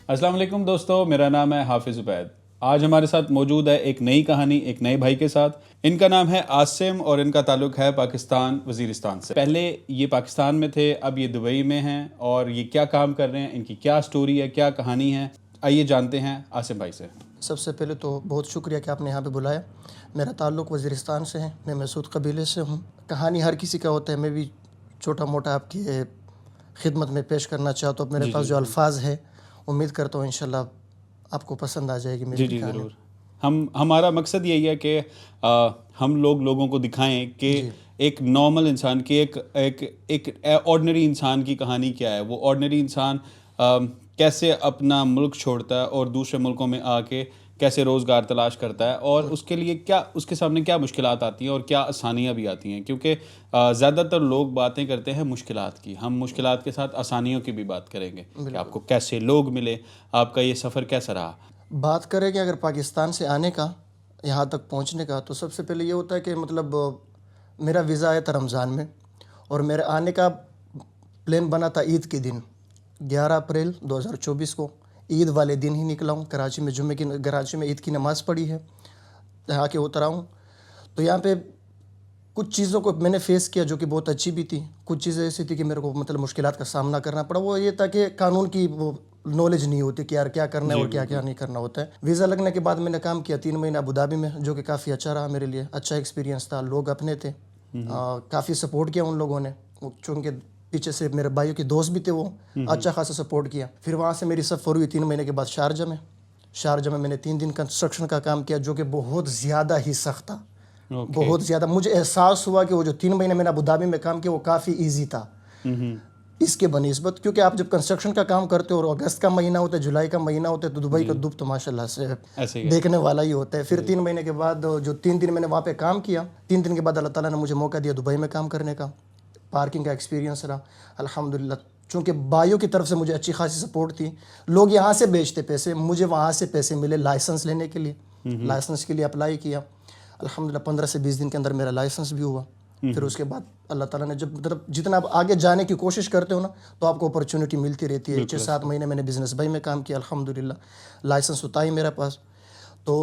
السلام علیکم دوستو، میرا نام ہے حافظ عبید۔ آج ہمارے ساتھ موجود ہے ایک نئی کہانی ایک نئے بھائی کے ساتھ۔ ان کا نام ہے عاصم اور ان کا تعلق ہے پاکستان وزیرستان سے۔ پہلے یہ پاکستان میں تھے، اب یہ دبئی میں ہیں، اور یہ کیا کام کر رہے ہیں، ان کی کیا سٹوری ہے، کیا کہانی ہے، آئیے جانتے ہیں عاصم بھائی سے۔ سب سے پہلے تو بہت شکریہ کہ آپ نے یہاں پہ بلایا۔ میرا تعلق وزیرستان سے ہے، میں مسعود قبیلے سے ہوں۔ کہانی ہر کسی کا ہوتا ہے، میں بھی چھوٹا موٹا آپ کی خدمت میں پیش کرنا چاہتا ہوں۔ میرے پاس جو الفاظ ہے، امید کرتا ہوں انشاءاللہ آپ کو پسند آ جائے گی میری کہانی۔ ضرور۔ ہمارا مقصد یہی ہے کہ ہم لوگوں کو دکھائیں کہ ایک نارمل انسان کی ایک آرڈنری انسان کی کہانی کیا ہے۔ وہ آرڈنری انسان کیسے اپنا ملک چھوڑتا ہے اور دوسرے ملکوں میں آ کے کیسے روزگار تلاش کرتا ہے، اور اس کے لیے اس کے سامنے کیا مشکلات آتی ہیں اور کیا آسانیاں بھی آتی ہیں، کیونکہ زیادہ تر لوگ باتیں کرتے ہیں مشکلات کی۔ ہم مشکلات کے ساتھ آسانیوں کی بھی بات کریں گے کہ آپ کو کیسے لوگ ملے، آپ کا یہ سفر کیسا رہا۔ بات کریں کہ اگر پاکستان سے آنے کا، یہاں تک پہنچنے کا، تو سب سے پہلے یہ ہوتا ہے کہ مطلب میرا ویزا آیا تھا رمضان میں، اور میرے آنے کا پلان بنا تھا عید کے دن 11 اپریل 2024 کو۔ عید والے دن ہی نکلا ہوں، کراچی میں عید کی نماز پڑھی ہے، یہاں کے اترا ہوں۔ تو یہاں پہ کچھ چیزوں کو میں نے فیس کیا جو کہ بہت اچھی بھی تھی، کچھ چیزیں ایسی تھی کہ میرے کو مطلب مشکلات کا سامنا کرنا پڑا۔ وہ یہ تھا کہ قانون کی وہ نالج نہیں ہوتی کہ یار کیا کرنا ہے اور کیا کیا نہیں کرنا ہوتا ہے۔ ویزا لگنے کے بعد میں نے کام کیا 3 مہینہ ابوظہبی میں، جو کہ کافی اچھا رہا میرے لیے، اچھا ایکسپیرینس تھا۔ لوگ اپنے تھے، کافی سپورٹ کیا ان لوگوں نے، چونکہ پیچھے سے میرے بھائیوں کے دوست بھی تھے، وہ اچھا خاصا سپورٹ کیا۔ پھر وہاں سے میری سفر ہوئی 3 مہینے کے بعد شارجہ میں میں نے 3 دن کنسٹرکشن کا کام کیا، جو کہ بہت زیادہ ہی سخت تھا، بہت زیادہ۔ مجھے احساس ہوا کہ وہ جو 3 مہینے میں نے ابوظہبی میں کام کیا وہ کافی ایزی تھا اس کے بنسبت، کیونکہ آپ جب کنسٹرکشن کا کام کرتے ہو اور اگست کا مہینہ ہوتا ہے، جولائی کا مہینہ ہوتا ہے، تو دبئی کا دھوپ تو ماشاءاللہ سے دیکھنے والا ہی ہوتا ہے۔ پھر 3 مہینے کے بعد جو 3 دن میں نے وہاں پہ کام کیا، 3 دن کے بعد اللہ تعالیٰ نے مجھے موقع دیا دبئی میں کام کرنے کا۔ پارکنگ کا ایکسپیرینس رہا الحمدللہ، چونکہ بھائیوں کی طرف سے مجھے اچھی خاصی سپورٹ تھی۔ لوگ یہاں سے بیچتے پیسے، مجھے وہاں سے پیسے ملے لائسنس لینے کے لیے، لائسنس کے لیے اپلائی کیا الحمدللہ، 15 سے 20 دن کے اندر میرا لائسنس بھی ہوا۔ پھر اس کے بعد اللہ تعالیٰ نے جب مطلب جتنا آپ آگے جانے کی کوشش کرتے ہو نا، تو آپ کو اپرچونٹی ملتی رہتی ہے۔ 6-7 مہینے میں نے بزنس بھائی میں کام کیا، الحمدللہ لائسنس ہوتا ہی میرے پاس۔ تو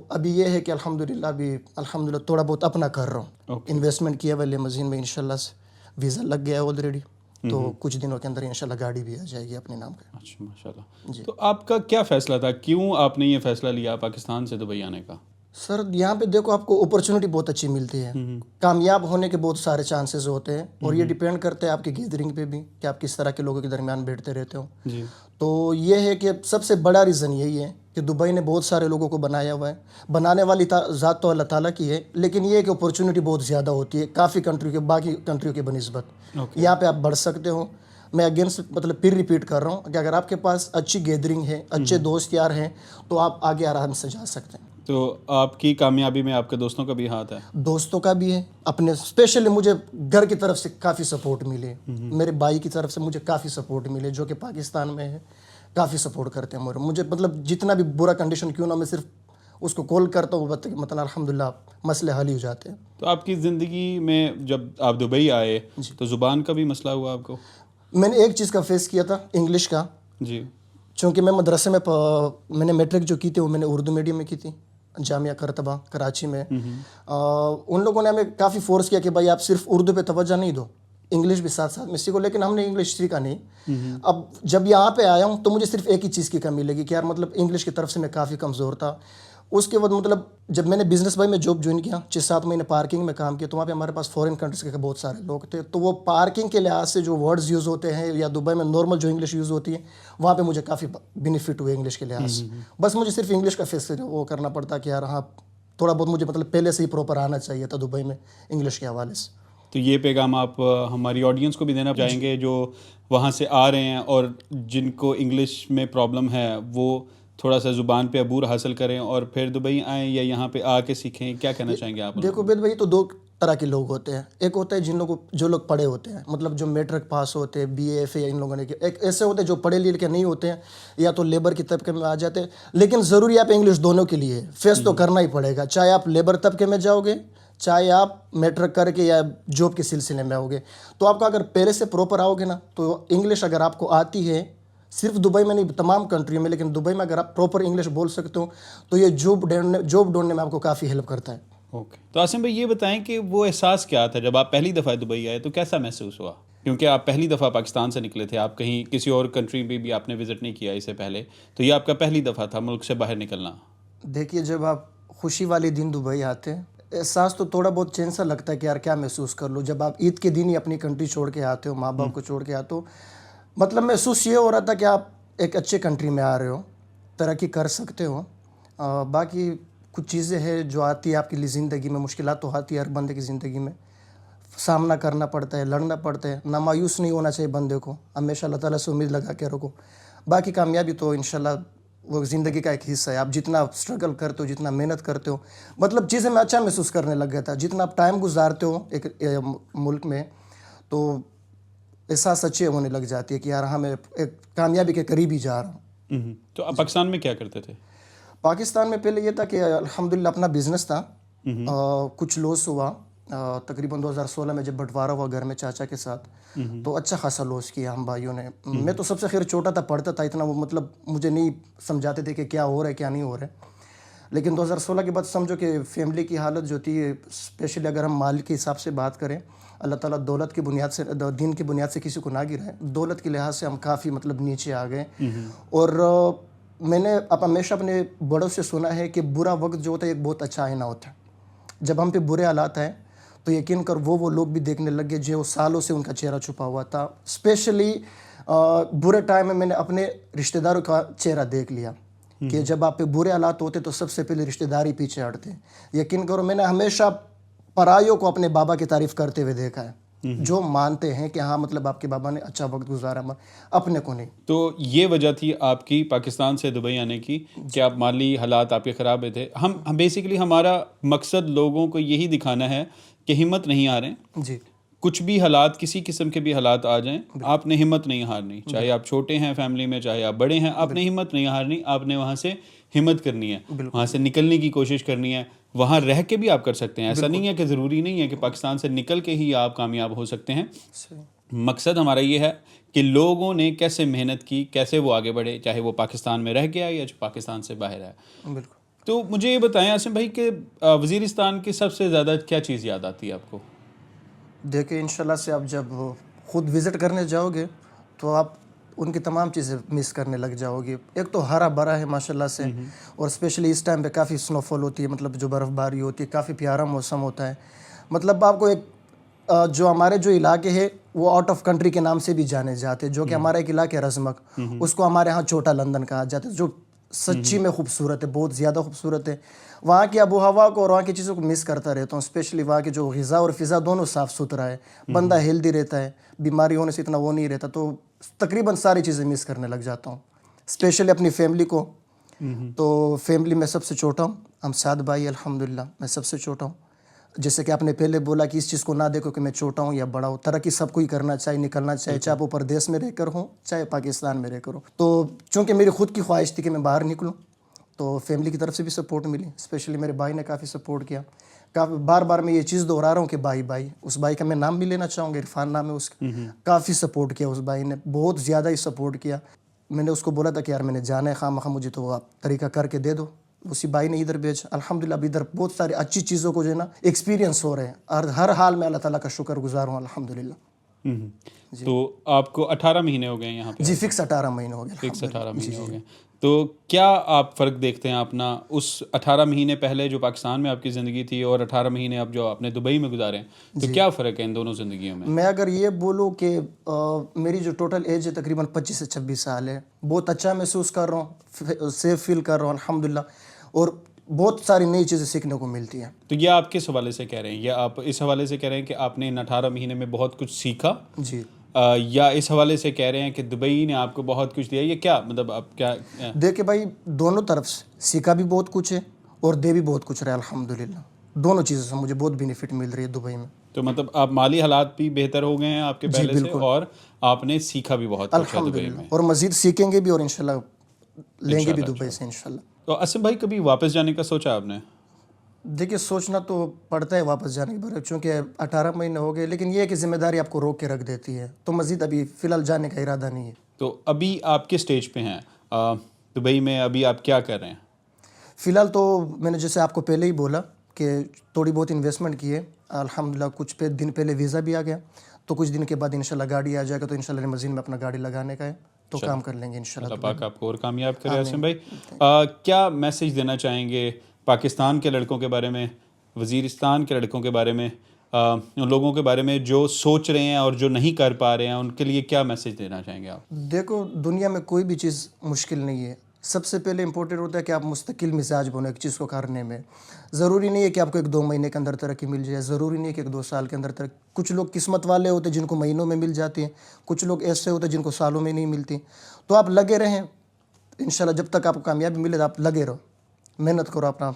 ابھی یہ ہے کہ الحمدللہ تھوڑا بہت اپنا کر رہا ہوں، انویسٹمنٹ کیا ہوا لیموزین میں، انشاءاللہ سے ویزا لگ گیا ہے آلریڈی، تو کچھ دنوں کے اندر انشاءاللہ گاڑی بھی آ جائے گی اپنے نام پہ۔ اچھا، ماشاءاللہ۔ تو آپ کا کیا فیصلہ تھا، کیوں آپ نے یہ فیصلہ لیا پاکستان سے دبئی آنے کا؟ سر یہاں پہ دیکھو، آپ کو اپرچونٹی بہت اچھی ملتی ہے، کامیاب ہونے کے بہت سارے چانسز ہوتے ہیں، اور یہ ڈیپینڈ کرتے ہیں آپ کی گیدرنگ پہ بھی کہ آپ کس طرح کے لوگوں کے درمیان بیٹھتے رہتے ہو۔ تو یہ ہے کہ سب سے بڑا ریزن یہی ہے کہ دبئی نے بہت سارے لوگوں کو بنایا ہوا ہے، بنانے والی ذات تو اللہ تعالیٰ کی ہے، لیکن یہ ہے کہ اپرچونٹی بہت زیادہ ہوتی ہے کافی باقی کنٹریوں کے بنسبت۔ یہاں پہ آپ بڑھ سکتے ہو۔ میں اگینسٹ مطلب پھر ریپیٹ کر رہا ہوں کہ اگر آپ کے پاس اچھی گیدرنگ ہے، اچھے دوست یار ہیں، تو آپ آگے آرام سے جا سکتے ہیں۔ تو آپ کی کامیابی میں آپ کے دوستوں کا بھی ہاتھ ہے؟ دوستوں کا بھی ہے، اپنے اسپیشلی مجھے گھر کی طرف سے کافی سپورٹ ملے، میرے بھائی کی طرف سے مجھے کافی سپورٹ ملے، جو کہ پاکستان میں ہے، کافی سپورٹ کرتے ہیں مجھے۔ مطلب جتنا بھی برا کنڈیشن کیوں نہ، میں صرف اس کو کال کرتا ہوں، مطلب الحمدللہ مسئلے حل ہی ہو جاتے ہیں۔ تو آپ کی زندگی میں جب آپ دبئی آئے تو زبان کا بھی مسئلہ ہوا آپ کو؟ میں نے ایک چیز کا فیس کیا تھا، انگلش کا، چونکہ میں مدرسے میں نے میٹرک جو کی تھی وہ میں نے اردو میڈیم میں کی تھی، جامعہ قرطبہ کراچی میں۔ ان لوگوں نے ہمیں کافی فورس کیا کہ بھائی آپ صرف اردو پہ توجہ نہیں دو، انگلش بھی ساتھ ساتھ میں سیکھو، لیکن ہم نے انگلش سیکھا نہیں۔ اب جب یہاں پہ آیا ہوں تو مجھے صرف ایک ہی چیز کی کمی لگی کہ یار مطلب انگلش کی طرف سے میں کافی کمزور تھا۔ اس کے بعد مطلب جب میں نے بزنس بھائی میں جاب جوائن کیا، 6-7 مہینے پارکنگ میں کام کیا، تو وہاں پہ ہمارے پاس فورن کنٹریز کے بہت سارے لوگ تھے، تو وہ پارکنگ کے لحاظ سے جو ورڈز یوز ہوتے ہیں یا دبئی میں نارمل جو انگلش یوز ہوتی ہے، وہاں پہ مجھے کافی بینیفٹ ہوئے انگلش کے لحاظ سے۔ بس مجھے صرف انگلش کا فیس وہ کرنا پڑتا کہ یار ہاں تھوڑا بہت مجھے مطلب پہلے سے ہی پراپر آنا چاہیے تھا دبئی میں انگلش کے حوالے سے۔ تو یہ پیغام آپ ہماری آڈینس کو بھی دینا چاہیں گے جو وہاں سے آ رہے ہیں اور جن کو انگلش میں پرابلم ہے، وہ تھوڑا سا زبان پہ عبور حاصل کریں اور پھر دبئی آئیں یا یہاں پہ آ کے سیکھیں؟ کیا کہنا چاہیں گے آپ؟ دیکھو بید بھائی، تو 2 طرح کے لوگ ہوتے ہیں۔ ایک ہوتا ہے جو لوگ پڑھے ہوتے ہیں، مطلب جو میٹرک پاس ہوتے ہیں، بی اے ایف اے، ان لوگوں نے کیا۔ ایک ایسے ہوتے ہیں جو پڑھے لکھے نہیں ہوتے ہیں، یا تو لیبر کے طبقے میں آ جاتے ہیں، لیکن ضروری یہاں پہ انگلش دونوں کے لیے فیس تو کرنا ہی پڑے گا، چاہے آپ لیبر طبقے میں جاؤ گے، چاہے آپ میٹرک کر کے یا جاب کے سلسلے میں آؤ گے۔ تو آپ کا اگر پہلے سے پراپر آؤ گے نا، تو انگلش اگر آپ کو آتی ہے صرف دبئی میں نہیں تمام کنٹریوں میں, لیکن دبئی میں اگر آپ پراپر انگلش بول سکتے ہو تو یہ جاب ڈھونڈنے میں آپ کو کافی ہیلپ کرتا ہے. اوکے, تو عاصم بھائی یہ بتائیں کہ وہ احساس کیا تھا جب آپ پہلی دفعہ دبئی آئے, تو کیسا محسوس ہوا؟ کیونکہ آپ پہلی دفعہ پاکستان سے نکلے تھے, آپ کہیں کسی اور کنٹری میں بھی آپ نے وزٹ نہیں کیا اس سے پہلے, تو یہ آپ کا پہلی دفعہ تھا ملک سے باہر نکلنا. دیکھیے جب آپ خوشی والے دن دبئی آتے ہیں, احساس تو تھوڑا بہت چینج سا لگتا ہے کہ یار کیا محسوس کر لوں. جب آپ عید کے دن ہی اپنی کنٹری چھوڑ کے آتے ہو, ماں باپ کو چھوڑ کے آتے ہو, مطلب محسوس یہ ہو رہا تھا کہ آپ ایک اچھے کنٹری میں آ رہے ہو, ترقی کر سکتے ہو. باقی کچھ چیزیں ہیں جو آتی ہے آپ کے لیے زندگی میں, مشکلات تو آتی ہے ہر بندے کی زندگی میں, سامنا کرنا پڑتا ہے, لڑنا پڑتا ہے. نہ مایوس نہیں ہونا چاہیے بندے کو, ہمیشہ اللہ تعالیٰ سے امید لگا کے رکھو. باقی کامیابی تو انشاءاللہ وہ زندگی کا ایک حصہ ہے. آپ جتنا اسٹرگل کرتے ہو, جتنا محنت کرتے ہو, مطلب چیزیں میں اچھا محسوس کرنے لگ گیا تھا. جتنا آپ ٹائم گزارتے ہو ایک ملک میں تو احساس اچھے ہونے لگ جاتی ہے کہ یار ہاں میں ایک کامیابی کے قریب ہی جا رہا ہوں. تو آپ پاکستان میں کیا کرتے تھے؟ پاکستان میں پہلے یہ تھا کہ الحمدللہ اپنا بزنس تھا, کچھ لاس ہوا تقریباً 2016 میں جب بٹوارا ہوا گھر میں چاچا کے ساتھ, تو اچھا خاصا لاس کیا ہم بھائیوں نے. میں تو سب سے خیر چھوٹا تھا, پڑھتا تھا اتنا, وہ مطلب مجھے نہیں سمجھاتے تھے کہ کیا ہو رہا ہے کیا نہیں ہو رہا ہے. لیکن 2016 کے بعد سمجھو کہ فیملی کی حالت جو تھی, اسپیشلی اگر ہم مال کے حساب سے بات کریں, اللہ تعالیٰ دولت کی بنیاد سے, دین کی بنیاد سے کسی کو نہ گرائے, دولت کے لحاظ سے ہم کافی مطلب نیچے آ گئے. اور میں نے اب ہمیشہ اپنے بڑوں سے سنا ہے کہ برا وقت جو ہوتا ہے ایک بہت اچھا آئینہ ہوتا ہے. جب ہم پہ برے حالات ہیں تو یقین کر وہ لوگ بھی دیکھنے لگ گئے جو سالوں سے ان کا چہرہ چھپا ہوا تھا. اسپیشلی برے ٹائم میں میں نے اپنے رشتہ داروں کا چہرہ دیکھ لیا کہ جب آپ پہ برے حالات ہوتے تو سب سے پہلے رشتہ داری پیچھے ہٹتے. یقین کرو میں نے ہمیشہ پرائیوں کو اپنے بابا کی تعریف کرتے ہوئے دیکھا ہے, جو مانتے ہیں کہ ہاں مطلب آپ کے بابا نے اچھا وقت گزارا, اپنے کو نہیں. تو یہ وجہ تھی آپ کی پاکستان سے دبئی آنے کی کہ آپ مالی حالات آپ کے خراب تھے. ہم بیسیکلی ہمارا مقصد لوگوں کو یہی دکھانا ہے کہ ہمت نہیں ہاریں. جی, کچھ بھی حالات, کسی قسم کے بھی حالات آ جائیں, آپ نے ہمت نہیں ہارنی. چاہے آپ چھوٹے ہیں فیملی میں, چاہے آپ بڑے ہیں, آپ نے ہمت نہیں ہارنی. آپ نے وہاں سے ہمت کرنی ہے, وہاں سے نکلنے کی کوشش کرنی ہے. وہاں رہ کے بھی آپ کر سکتے ہیں, ایسا نہیں ہے کہ ضروری نہیں ہے کہ پاکستان سے نکل کے ہی آپ کامیاب ہو سکتے ہیں. مقصد ہمارا یہ ہے کہ لوگوں نے کیسے محنت کی, کیسے وہ آگے بڑھے, چاہے وہ پاکستان میں رہ کے آئے یا پاکستان سے باہر آئے. بالکل. تو مجھے یہ بتائیں عاصم بھائی کہ وزیرستان کی سب سے زیادہ کیا چیز یاد آتی ہے آپ کو؟ دیکھیں انشاءاللہ سے آپ جب خود وزٹ کرنے جاؤ گے تو آپ ان کی تمام چیزیں مس کرنے لگ جاؤ گے. ایک تو ہرا بھرا ہے ماشاءاللہ سے, اور اسپیشلی اس ٹائم پہ کافی سنو فال ہوتی ہے, مطلب جو برف باری ہوتی ہے, کافی پیارا موسم ہوتا ہے. مطلب آپ کو ایک جو ہمارے جو علاقے ہیں وہ آؤٹ آف کنٹری کے نام سے بھی جانے جاتے ہیں, جو کہ ہمارا ایک علاقہ ہے رزمک, اس کو ہمارے ہاں چھوٹا لندن کہا جاتا ہے, جو سچی میں خوبصورت ہے, بہت زیادہ خوبصورت ہے. وہاں کی آب و ہوا کو اور وہاں کی چیزوں کو مس کرتا رہتا ہوں. اسپیشلی وہاں کی جو غذا اور فضا دونوں صاف ستھرا ہے, بندہ ہیلدی رہتا ہے, بیماری ہونے سے اتنا وہ نہیں رہتا. تو تقریباً ساری چیزیں مس کرنے لگ جاتا ہوں, اسپیشلی اپنی فیملی کو. تو فیملی میں سب سے چھوٹا ہوں, ہم 7 بھائی الحمدللہ, میں سب سے چھوٹا ہوں. جیسے کہ آپ نے پہلے بولا کہ اس چیز کو نہ دیکھو کہ میں چھوٹا ہوں یا بڑا ہوں, ترقی سب کو ہی کرنا چاہیے, نکلنا چاہیے, چاہے وہ پردیس میں رہ کر ہوں چاہے پاکستان میں رہ کر ہوں. تو چونکہ میری خود کی خواہش تھی کہ میں باہر نکلوں, تو فیملی کی طرف سے بھی سپورٹ ملی. اسپیشلی میرے بھائی نے کافی سپورٹ کیا. بار بار میں یہ چیز دہرا رہا ہوں کہ بھائی, اس بھائی کا میں نام بھی لینا چاہوں گا, عرفان نام ہے اس کا. کافی سپورٹ کیا اس بھائی نے, بہت زیادہ ہی سپورٹ کیا. میں نے اس کو بولا تھا کہ یار میں نے جانا ہے, خواہ مجھے تو آپ طریقہ کر کے دے دو. اسی بھائی نے ادھر بھیجا. الحمدللہ اب ادھر بہت ساری اچھی چیزوں کو جو ہے نا ایکسپیرینس ہو رہے ہیں, اور ہر حال میں اللہ تعالیٰ کا شکر گزار ہوں الحمدللہ. تو آپ کو 18 مہینے ہو گئے یہاں پہ؟ جی, فکس 18 مہینے ہو گئے. فکس 18 مہینے ہو گئے. تو کیا آپ فرق دیکھتے ہیں اپنا اس 18 مہینے پہلے جو پاکستان میں آپ کی زندگی تھی اور 18 مہینے اب جو آپ نے دبئی میں گزارے ہیں, تو کیا فرق ہے ان دونوں زندگیوں میں؟ میں اگر یہ بولوں کہ میری جو ٹوٹل ایج ہے تقریباً 25 سے 26 سال ہے, بہت اچھا محسوس کر رہا ہوں, سیف فیل کر رہا ہوں الحمدللہ, اور بہت ساری نئی چیزیں سیکھنے کو ملتی ہیں. تو یہ آپ کس حوالے سے کہہ رہے ہیں؟ یا آپ اس حوالے سے کہہ رہے ہیں کہ آپ نے ان 18 مہینے میں بہت کچھ سیکھا, جی, یا اس حوالے سے کہہ رہے ہیں کہ دبئی نے آپ کو بہت کچھ دیا؟ یہ کیا مطلب آپ کیا؟ دیکھیں بھائی, دونوں طرف سے سیکھا بھی بہت کچھ ہے اور دے بھی بہت کچھ رہا ہے الحمدللہ. دونوں چیزوں سے مجھے بہت بینیفٹ مل رہی ہے دبئی میں. تو مطلب آپ مالی حالات بھی بہتر ہو گئے ہیں آپ کے پہلے سے, اور آپ نے سیکھا بھی بہت کچھ ہے دبئی میں, اور مزید سیکھیں گے بھی, اور انشاءاللہ لیں گے بھی دبئی سے انشاءاللہ. تو اسم بھائی کبھی واپس جانے کا سوچا آپ نے؟ دیکھیے سوچنا تو پڑتا ہے واپس جانے کے بارے, چونکہ 18 مہینے ہو گئے, لیکن یہ ہے کہ ذمہ داری آپ کو روک کے رکھ دیتی ہے, تو مزید ابھی فی الحال جانے کا ارادہ نہیں ہے. تو ابھی آپ کس اسٹیج پہ ہیں دبئی میں؟ ابھی آپ کیا کر رہے ہیں؟ فی الحال تو میں نے جیسے آپ کو پہلے ہی بولا کہ تھوڑی بہت انویسٹمنٹ کی ہے. الحمدللہ کچھ دن پہلے ویزا بھی آ گیا, تو کچھ دن کے بعد انشاءاللہ گاڑی آ جائے گا, تو انشاءاللہ لمزین میں اپنا گاڑی لگانے کا ہے, تو کام کر لیں گے انشاءاللہ. اللہ پاک آپ کو اور کامیاب کرے. عاصم بھائی کیا میسیج دینا چاہیں گے پاکستان کے لڑکوں کے بارے میں, وزیرستان کے لڑکوں کے بارے میں, ان لوگوں کے بارے میں جو سوچ رہے ہیں اور جو نہیں کر پا رہے ہیں, ان کے لیے کیا میسیج دینا چاہیں گے آپ؟ دیکھو, دنیا میں کوئی بھی چیز مشکل نہیں ہے. سب سے پہلے امپورٹنٹ ہوتا ہے کہ آپ مستقل مزاج بنو ایک چیز کو کرنے میں. ضروری نہیں ہے کہ آپ کو 1-2 مہینے کے اندر ترقی مل جائے, ضروری نہیں ہے کہ 1-2 سال کے اندر ترقی. کچھ لوگ قسمت والے ہوتے ہیں جن کو مہینوں میں مل جاتی ہیں, کچھ لوگ ایسے ہوتے ہیں جن کو سالوں میں نہیں ملتی. تو آپ لگے رہیں انشاءاللہ, جب تک آپ کو کامیابی ملے آپ لگے رہو, محنت کرو اپنا.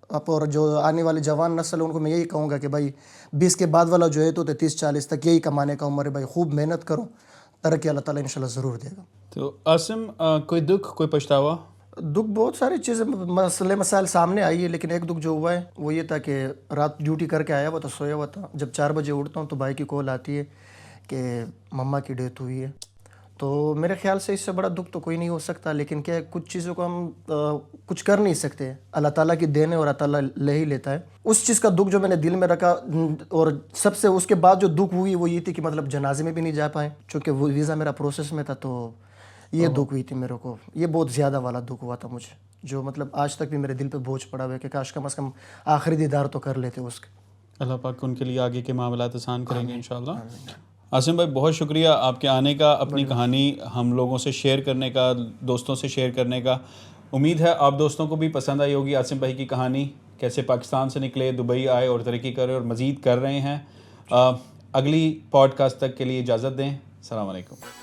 اور جو آنے والی جوان نسل ہے ان کو میں یہی کہوں گا کہ بھائی 20 کے بعد والا جو ہے تو 30-40 تک یہی کمانے کا عمر ہے بھائی, خوب محنت کرو, ترقی اللہ تعالیٰ انشاءاللہ ضرور دے گا. تو عاصم کوئی دکھ, کوئی پچھتاوا؟ دکھ بہت ساری چیزیں مسائل سامنے آئی ہے, لیکن ایک دکھ جو ہوا ہے وہ یہ تھا کہ رات ڈیوٹی کر کے آیا ہوا تھا, سویا ہوا تھا. جب 4 بجے اٹھتا ہوں تو بھائی کی کال آتی ہے کہ مما کی ڈیتھ ہوئی ہے. تو میرے خیال سے اس سے بڑا دکھ تو کوئی نہیں ہو سکتا, لیکن کیا کچھ چیزوں کو ہم کچھ کر نہیں سکتے, اللہ تعالیٰ کی دین ہے اور اللہ تعالیٰ لے ہی لیتا ہے. اس چیز کا دکھ جو میں نے دل میں رکھا, اور سب سے اس کے بعد جو دکھ ہوئی وہ یہ تھی کہ مطلب جنازے میں بھی نہیں جا پائے, چونکہ وہ ویزا میرا پروسیس میں تھا. تو یہ دکھ ہوئی تھی میرے کو, یہ بہت زیادہ والا دکھ ہوا تھا مجھے, جو مطلب آج تک بھی میرے دل پہ بوجھ پڑا ہوا ہے کہ کاش کم از کم آخری دیدار تو کر لیتے اس کے. اللہ پاک ان کے لیے آگے کے معاملات آسان کریں گے انشاءاللہ. عاصم بھائی بہت شکریہ آپ کے آنے کا, اپنی کہانی ہم لوگوں سے شیئر کرنے کا, دوستوں سے شیئر کرنے کا. امید ہے آپ دوستوں کو بھی پسند آئی ہوگی عاصم بھائی کی کہانی, کیسے پاکستان سے نکلے, دبئی آئے اور ترقی کرے اور مزید کر رہے ہیں. اگلی پوڈ کاسٹ تک کے لیے اجازت دیں. السلام علیکم.